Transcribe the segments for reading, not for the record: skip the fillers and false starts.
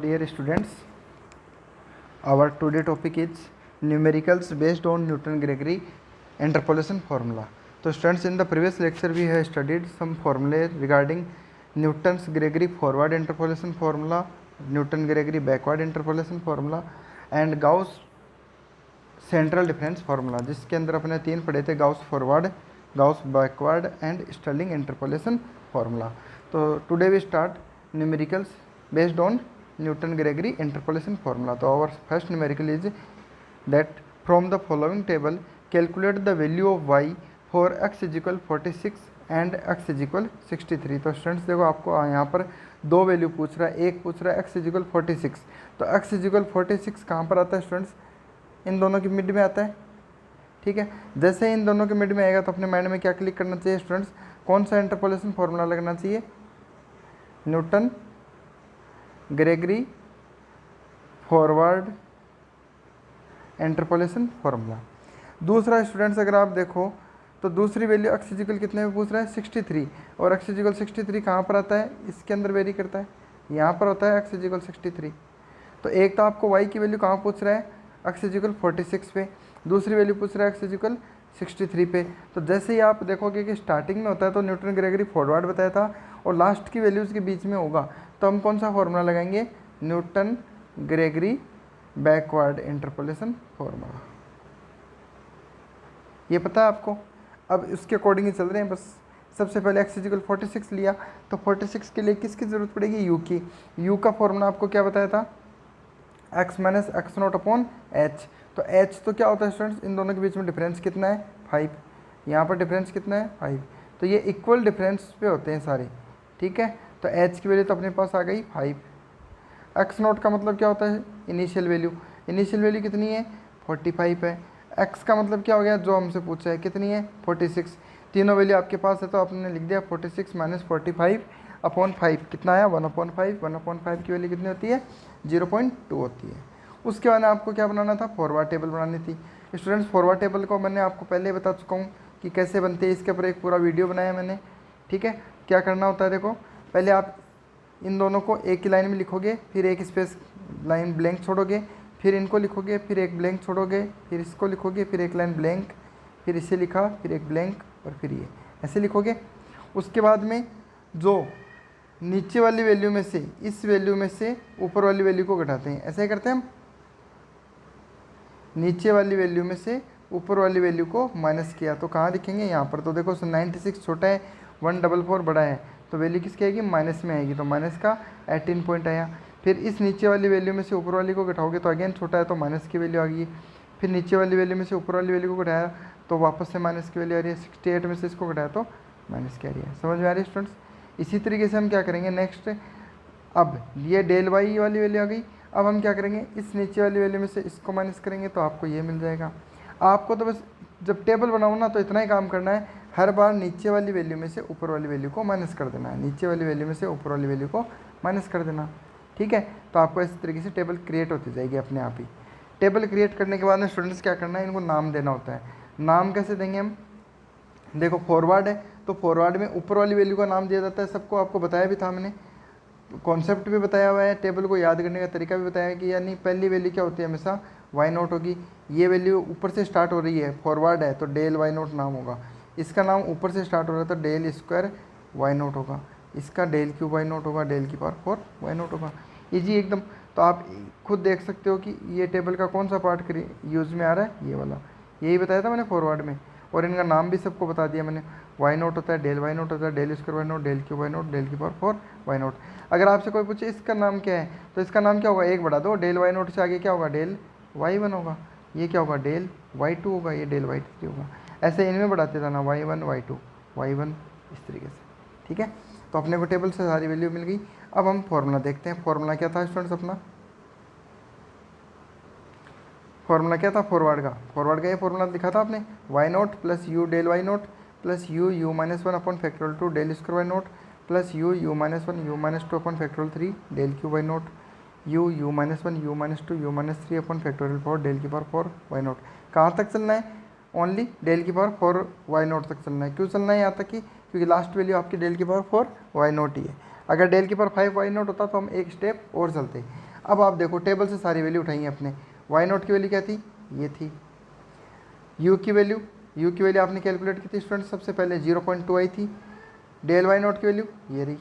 Dear students, our today topic is numericals based on Newton-Gregory interpolation formula. So students, in the previous lecture we have studied some formulae regarding Newton's Gregory forward interpolation formula, Newton-Gregory backward interpolation formula and Gauss central difference formula, जिसके अंदर अपने तीन पढ़े थे, Gauss forward, Gauss backward and Stirling interpolation formula. तो today we start numericals based on Newton Gregory interpolation formula. तो our first numerical is that from the following table calculate the value of Y for X is equal 46 and X is equal 63. तो students देखो, आपको यहाँ पर दो value पूछ रहा है. एक पूछ रहा है एक्स इज इक्वल 46. तो एक्स इज इक्वल 46 कहाँ पर आता है स्टूडेंट्स? इन दोनों के मिड में आता है. ठीक है, जैसे ही इन दोनों के मिड में आएगा तो अपने माइंड में क्या क्लिक करना चाहिए स्टूडेंट्स? कौन सा इंटरपोलेशन फार्मूला लगना चाहिए? Newton Gregory forward interpolation formula. दूसरा स्टूडेंट्स, अगर आप देखो तो दूसरी वैल्यू एक्स इक्वल कितने में पूछ रहा है? 63. और एक्स इक्वल 63 कहाँ पर आता है? इसके अंदर वेरी करता है, यहाँ पर होता है एक्स इक्वल 63. तो एक तो आपको वाई की वैल्यू कहाँ पूछ रहा है? एक्स इक्वल 46 पे. दूसरी वैल्यू पूछ रहा है एक्स इक्वल 63 पे. तो जैसे ही आप देखोगे कि स्टार्टिंग में होता है तो न्यूटन ग्रेगरी फॉरवर्ड बताया था और लास्ट की वैल्यूज़ के बीच में होगा, तो हम कौन सा फार्मूला लगाएंगे? Newton Gregory backward interpolation formula. ये पता है आपको? अब इसके अकॉर्डिंग ही चल रहे हैं. बस सबसे पहले एक्स इक्वल 46 लिया, तो 46 के लिए किसकी ज़रूरत पड़ेगी? यू की. यू का फॉर्मूला आपको क्या बताया था? x minus x not upon H. तो h तो क्या होता है स्टूडेंट्स? इन दोनों के बीच में डिफरेंस कितना है? 5. यहाँ पर डिफरेंस कितना है? 5. तो ये इक्वल डिफरेंस पे होते हैं सारे. ठीक है, तो h की वैल्यू तो अपने पास आ गई 5. x नॉट का मतलब क्या होता है? Initial value. इनिशियल वैल्यू कितनी है? 45 है. x का मतलब क्या हो गया? जो हमसे पूछा है कितनी है? 46. तीनों वैल्यू आपके पास है तो आपने लिख दिया 46 माइनस 45 अपॉन 5. कितना आया? 1/5. 1/5 की वैल्यू कितनी होती है? 0.2 होती है. उसके बाद आपको क्या बनाना था? फॉरवर्ड टेबल बनानी थी. स्टूडेंट्स, फॉरवर्ड टेबल को मैंने आपको पहले बता चुका हूँ कि कैसे बनते हैं. इसके ऊपर एक पूरा वीडियो बनाया मैंने. ठीक है, क्या करना होता है देखो, पहले आप इन दोनों को एक ही लाइन में लिखोगे, फिर एक स्पेस लाइन ब्लैंक छोड़ोगे, फिर इनको लिखोगे, फिर एक ब्लैंक छोड़ोगे, फिर इसको लिखोगे, फिर एक लाइन ब्लैंक, फिर इसे लिखा, फिर एक ब्लैंक और फिर ये ऐसे लिखोगे. उसके बाद में जो नीचे वाली वैल्यू में से इस वैल्यू में से ऊपर वाली वैल्यू को घटाते हैं. ऐसे ही करते हैं हम. नीचे वाली वैल्यू में से ऊपर वाली वैल्यू को माइनस किया तो कहाँ दिखेंगे? यहाँ पर. तो देखो 96 छोटा है, 144 बड़ा है, तो वैल्यू किसकी आएगी? माइनस में आएगी. तो माइनस का 18 पॉइंट आया. फिर इस नीचे वाली वैल्यू में से ऊपर वाली को घटाओगे तो अगेन छोटा है तो माइनस की वैल्यू आ गई. फिर नीचे वाली वैल्यू में से ऊपर वाली वैल्यू को घटाया तो वापस से माइनस की वैल्यू आ रही है. 68 में से इसको घटाया तो माइनस की आ रही है. समझ में आ रही है स्टूडेंट्स? इसी तरीके से हम क्या करेंगे नेक्स्ट. अब ये डेल वाई वाली वैल्यू आ गई. अब हम क्या करेंगे? इस नीचे वाली वैल्यू में से इसको माइनस करेंगे तो आपको ये मिल जाएगा. आपको तो बस जब टेबल बनाओ ना तो इतना ही काम करना है, हर बार नीचे वाली वैल्यू में से ऊपर वाली वैल्यू को माइनस कर देना है. नीचे वाली वैल्यू में से ऊपर वाली वैल्यू को माइनस कर देना. ठीक है, तो आपको इस तरीके से टेबल क्रिएट होती जाएगी अपने आप ही. टेबल क्रिएट करने के बाद में स्टूडेंट्स क्या करना है? इनको नाम देना होता है. नाम कैसे देंगे हम? देखो फॉरवर्ड है तो फॉरवर्ड में ऊपर वाली वैल्यू का नाम दिया जाता है. सबको आपको बताया भी था मैंने, कॉन्सेप्ट भी बताया हुआ है, टेबल को याद करने का तरीका भी बताया है कि यानी पहली वैल्यू क्या होती है? हमेशा वाई नोट होगी. ये वैल्यू ऊपर से स्टार्ट हो रही है, फॉरवर्ड है तो डेल वाई नोट नाम होगा. इसका नाम ऊपर से स्टार्ट हो रहा है तो डेल स्क्वायर वाई नोट होगा. इसका डेल क्यूब वाई नोट होगा, डेल की पावर 4 वाई नोट होगा. ईजी एकदम. तो आप खुद देख सकते हो कि ये टेबल का कौन सा पार्ट यूज़ में आ रहा है? ये वाला. यही बताया था मैंने फॉरवर्ड में. और इनका नाम भी सबको बता दिया मैंने. वाई नोट होता है, डेल वाई नोट होता है, del square Y nought, del cube Y nought, del की पावर 4 वाई नोट. अगर आपसे कोई पूछे इसका नाम क्या है तो इसका नाम क्या होगा? एक बढ़ा दो, डेल वाई नोट से आगे क्या होगा? डेल वाई वन होगा. ये क्या होगा? डेल वाई टू होगा. ये डेल वाई थ्री होगा. ऐसे इनमें बढ़ाते जाना, Y one Y two Y one, इस तरीके से. ठीक है, तो अपने को टेबल से सारी वैल्यू मिल गई. अब हम फॉर्मूला देखते हैं. फॉर्मूला क्या था स्टूडेंट्स अपना? फॉर्मूला क्या था फॉरवर्ड का? फॉरवर्ड का ये फॉर्मूला दिखा था आपने. Y nought plus U del Y nought plus U minus 1 upon factorial 2 del square Y nought plus U minus 1 U minus 2 upon factorial 3 del cube Y nought U minus 1 U minus 2 U minus 3 upon factorial 4 del की power 4 Y nought. कहाँ तक चलना है? Only del की power 4 Y nought तक चलना है. क्यों चलना है यहाँ तक कि? क्योंकि लास्ट वैल्यू आपकी डेल की पावर 4 वाई नोट ही है. अगर डेल की पावर 5 वाई नोट होता तो हम एक स्टेप और चलते. अब आप देखो टेबल से सारी वैल्यू उठाइए अपने। वाई नॉट की वैल्यू क्या थी, ये थी। यू की वैल्यू आपने कैलकुलेट की थी स्टूडेंट, सबसे पहले 0.2 आई थी। डेल वाई नॉट की वैल्यू ये रही।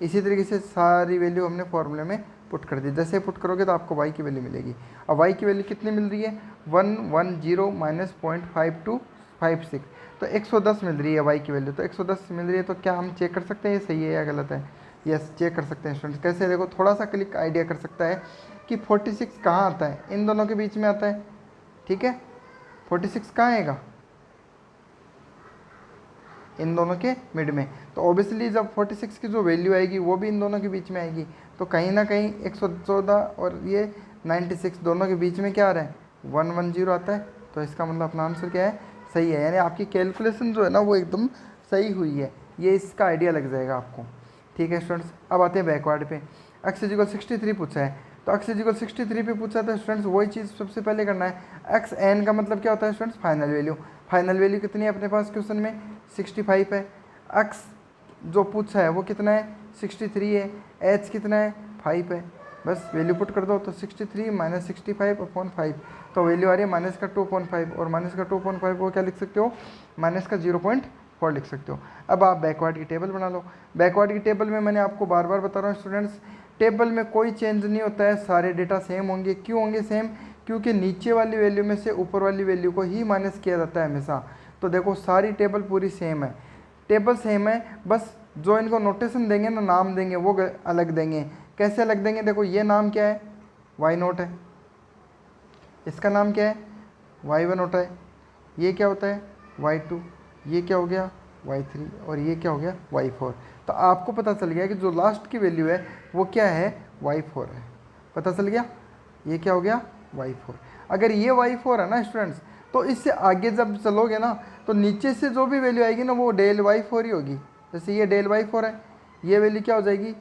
इसी तरीके से सारी वैल्यू हमने फॉर्मूले में पुट कर दी। जैसे पुट करोगे तो आपको वाई की वैल्यू मिलेगी। अब वाई की वैल्यू कितनी मिल रही है, 110 माइनस 0.5256, तो 110 मिल रही है वाई की वैल्यू। तो 110 मिल रही है तो क्या हम चेक कर सकते हैं ये सही है या गलत है? यस, चेक कर सकते हैं स्टूडेंट्स। कैसे, देखो थोड़ा सा क्लिक आइडिया कर सकता है कि 46 कहाँ आता है, इन दोनों के बीच में आता है। ठीक है, 46 कहाँ आएगा, इन दोनों के मिड में। तो ऑब्वियसली जब 46 की जो वैल्यू आएगी वो भी इन दोनों के बीच में आएगी। तो कहीं ना कहीं 114 और ये 96 दोनों के बीच में क्या आ रहा है, 110 आता है। तो इसका मतलब अपना आंसर क्या है, सही है। यानी आपकी कैलकुलेशन जो है ना वो एकदम सही हुई है। ये इसका आइडिया लग जाएगा आपको। ठीक है स्टूडेंट्स, अब आते हैं बैकवर्ड पे। x = 63 पूछा है, तो x = 63 पे पूछा था स्टूडेंट्स, वही चीज़ सबसे पहले करना है। x n का मतलब क्या होता है students, final value. Final value कितनी है अपने पास क्वेश्चन में, 65 है। x जो पूछा है वो कितना है, 63 है। h कितना है, 5 है। बस वैल्यू पुट कर दो, तो 63 माइनस 65/5, तो वैल्यू आ रही है माइनस का 2.5, और माइनस का 2.5 को क्या लिख सकते हो, माइनस का 0.4 लिख सकते हो। अब आप बैकवर्ड की टेबल बना लो। बैकवर्ड की टेबल में मैंने आपको बार बार बता रहा हूँ स्टूडेंट्स, टेबल में कोई चेंज नहीं होता है, सारे डेटा सेम होंगे। क्यों होंगे सेम, क्योंकि नीचे वाली वैल्यू में से ऊपर वाली वैल्यू को ही माइनस किया जाता है हमेशा। तो देखो सारी टेबल पूरी सेम है, टेबल सेम है, बस जो इनको नोटेशन देंगे ना, नाम देंगे वो अलग देंगे। कैसे अलग देंगे, देखो ये नाम क्या है, वाई नोट है, इसका नाम क्या है, y1 होता है, ये क्या होता है, y2, ये क्या हो गया, y3, और ये क्या हो गया, y4। तो आपको पता चल गया कि जो लास्ट की वैल्यू है वो क्या है, y4 है। पता चल गया, ये क्या हो गया, y4। अगर ये y4 है ना स्टूडेंट्स, तो इससे आगे जब चलोगे ना तो नीचे से जो भी वैल्यू आएगी ना वो डेल y4 ही होगी। जैसे ये डेल y4 है, ये वैल्यू क्या हो जाएगी,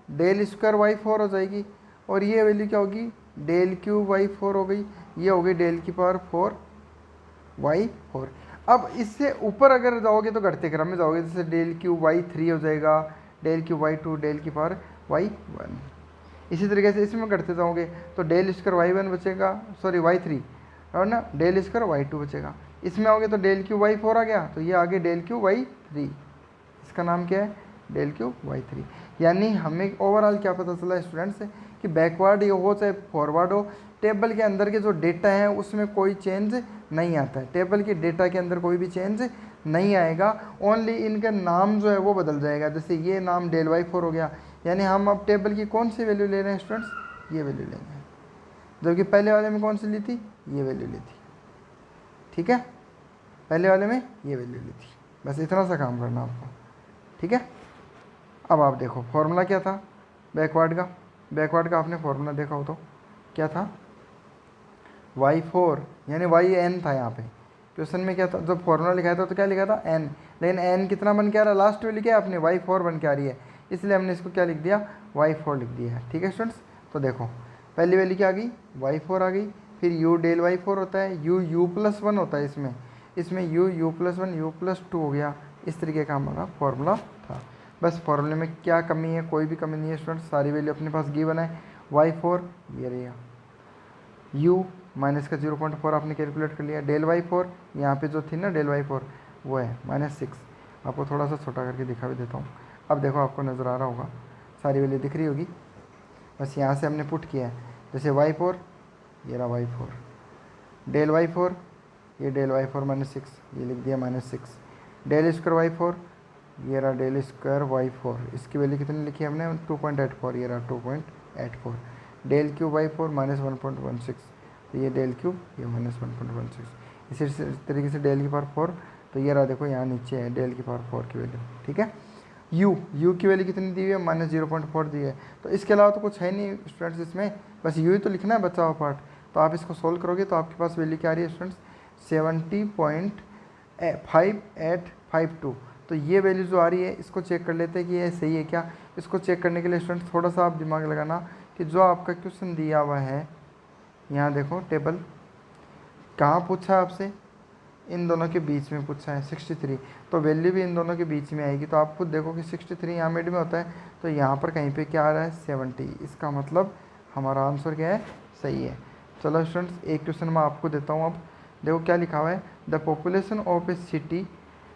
डेल स्क्वायर y4 हो जाएगी, और ये वैल्यू क्या होगी, डेल क्यूब y4 हो गई, ये हो गई डेल की पावर 4 y4। अब इससे ऊपर अगर जाओगे तो घटते क्रम में जाओगे, जैसे डेल क्यूब y3 हो जाएगा, डेल क्यूब y2, डेल की पावर y1। इसी तरीके से इसमें घटते जाओगे तो डेल स्क्वायर y1 बचेगा, सॉरी y3, और ना डेल स्क्वायर y2 बचेगा। इसमें आओगे तो डेल क्यूब y4 आ गया, तो ये आगे डेल क्यूब y3, इसका नाम क्या है, डेल क्यूब y3। यानी हमें ओवरऑल क्या पता चला स्टूडेंट्स कि बैकवर्ड हो चाहे फॉरवर्ड हो, टेबल के अंदर के जो डेटा है उसमें कोई चेंज नहीं आता है। टेबल के डेटा के अंदर कोई भी चेंज नहीं आएगा, ओनली इनका नाम जो है वो बदल जाएगा। जैसे ये नाम डेल y4 हो गया, यानी हम अब टेबल की कौन सी वैल्यू ले रहे हैं स्टूडेंट्स, ये वैल्यू लेंगे, जबकि पहले वाले में कौन सी ली थी, ये वैल्यू ली थी। ठीक है, पहले वाले में ये वैल्यू ली थी। बस इतना सा काम करना आपको। ठीक है, अब आप देखो फॉर्मूला क्या था बैकवर्ड का, बैकवर्ड का आपने फॉर्मूला देखा हो तो क्या था, y4 यानी yn था। यहाँ पे क्वेश्चन में क्या था, जब फॉर्मूला लिखा था तो क्या लिखा था, n, लेकिन n कितना बन के आ रहा है, लास्ट में लिखा है आपने y4 बन के आ रही है, इसलिए हमने इसको क्या लिख दिया, y4 लिख दिया है। ठीक है स्टूडेंट्स, तो देखो पहली वैल्यू क्या आ गई, y4 आ गई, फिर u डेल y4 होता है, u+1 होता है इसमें u+1 u+2 हो गया। इस तरीके का हमारा फॉर्मूला था। बस फॉर्मूले में क्या कमी है, कोई भी कमी नहीं है स्टूडेंट्स, सारी वैल्यू अपने पास गिवन है। y4 ये रहेगा, u माइनस का 0.4 आपने कैलकुलेट कर लिया, डेल y4 यहाँ पे जो थी ना डेल y4 वो है -6। आपको थोड़ा सा छोटा करके दिखा भी देता हूँ। अब देखो आपको नज़र आ रहा होगा, सारी वैल्यू दिख रही होगी। बस यहाँ से हमने पुट किया है, जैसे y4 ये रहा y4, डेल y4 ये डेल y4 -6, ये लिख दिया -6, डेल स्क्वायर y4 ये रहा डेल स्क्वायर y4, इसकी वैल्यू कितनी लिखी है हमने 2.84, ये रहा 2.84, डेल क्यूब y4 -1.16, तो ये डेल क्यूब ये -1.16। इसी तरीके से डेल की पावर 4, तो ये रहा देखो यहाँ नीचे है डेल की पावर 4 की वैल्यू। ठीक है, u की वैल्यू कितनी दी हुई है, -0.4 दी है। तो इसके अलावा तो कुछ है नहीं स्टूडेंट्स इसमें, बस यू ही तो लिखना है बचा हुआ पार्ट। तो आप इसको सोल्व करोगे तो आपके पास वैल्यू क्या आ रही है स्टूडेंट्स, 70.5852। तो ये वैल्यू जो आ रही है इसको चेक कर लेते हैं कि ये सही है क्या। इसको चेक करने के लिए स्टूडेंट्स थोड़ा सा आप दिमाग लगाना कि जो आपका क्वेश्चन दिया हुआ है, यहाँ देखो टेबल कहाँ पूछा है आपसे, इन दोनों के बीच में पूछा है 63, तो वैल्यू भी इन दोनों के बीच में आएगी। तो आप खुद देखो कि 63 यहाँ मिड में होता है, तो यहाँ पर कहीं पे क्या आ रहा है 70। इसका मतलब हमारा आंसर क्या है, सही है। चलो स्टूडेंट्स एक क्वेश्चन मैं आपको देता हूँ अब। देखो क्या लिखा हुआ है, the population of a city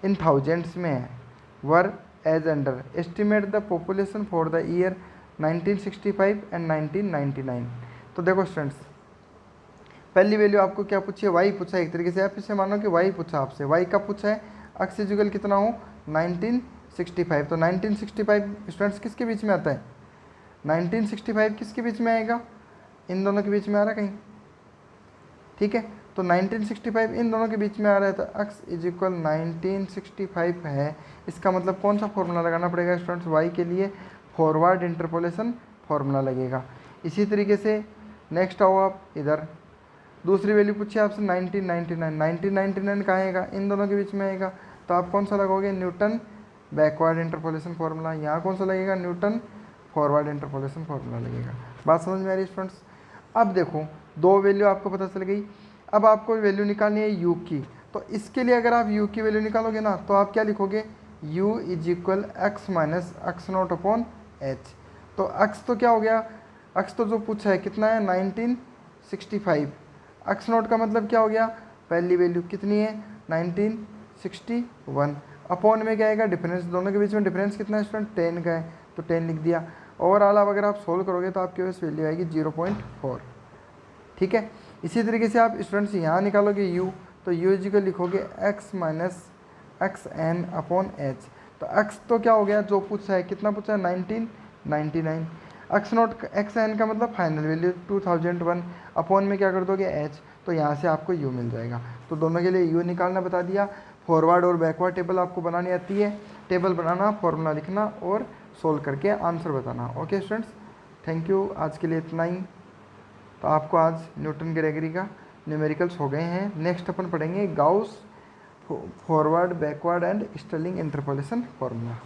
in thousands में है, were as under, estimate the population for the year 1965 and 1999। तो देखो स्टूडेंट्स, पहली वैल्यू आपको क्या पूछी है, वाई पूछा है। एक तरीके से आप इसे मानो कि वाई पूछा आपसे, वाई का पूछा है, अक्स इक्वल कितना हो 1965। तो 1965 स्टूडेंट्स किसके बीच में आता है, 1965 किसके बीच में आएगा, इन दोनों के बीच में आ रहा है कहीं, ठीक है। तो 1965 इन दोनों के बीच में आ रहा है, तो अक्स इज इक्वल 1965 है। इसका मतलब कौन सा फॉर्मूला लगाना पड़ेगा स्टूडेंट्स, वाई के लिए फॉरवर्ड इंटरपोलेशन फॉर्मूला लगेगा। इसी तरीके से नेक्स्ट आओ आप इधर, दूसरी वैल्यू पूछी आपसे 1999, 1999 कहाँ आएगा, इन दोनों के बीच में आएगा। तो आप कौन सा लगाओगे, न्यूटन बैकवर्ड इंटरपोलेशन फार्मूला। यहाँ कौन सा लगेगा, न्यूटन फॉरवर्ड इंटरपोलेशन फार्मूला लगेगा। बात समझ में आ रही है स्टूडेंट्स। अब देखो दो वैल्यू आपको पता चल गई, अब आपको वैल्यू निकालनी है यू की। तो इसके लिए अगर आप यू की वैल्यू निकालोगे ना, तो आप क्या लिखोगे, u is equal x minus x not upon H. तो एक्स तो क्या हो गया, एक्स तो जो पूछा है कितना है 1965, एक्स नॉट का मतलब क्या हो गया, पहली वैल्यू कितनी है 1961, अपॉन में क्या आएगा, डिफरेंस, दोनों के बीच में डिफरेंस कितना है स्टूडेंट 10 का है, तो 10 लिख दिया। ओवरऑल अब अगर आप सोल्व करोगे तो आपके पास वैल्यू आएगी 0.4, ठीक है। इसी तरीके से आप स्टूडेंट्स यहाँ निकालोगे u, तो u इजिकल लिखोगे x minus X N upon H. तो x तो क्या हो गया, जो पूछा है कितना पूछा है 1999, एक्स नॉट एक्स एन का मतलब फाइनल वैल्यू 2001, अपॉन में क्या कर दोगे h, तो यहाँ से आपको u मिल जाएगा। तो दोनों के लिए u निकालना बता दिया। फॉरवर्ड और बैकवर्ड टेबल आपको बनानी आती है, टेबल बनाना, फॉर्मूला लिखना और सोल्व करके आंसर बताना। ओके स्टूडेंट्स, थैंक यू, आज के लिए इतना ही। तो आपको आज न्यूटन ग्रेगरी का न्यूमेरिकल्स हो गए हैं। नेक्स्ट अपन पढ़ेंगे Gauss forward backward and Stirling interpolation formula.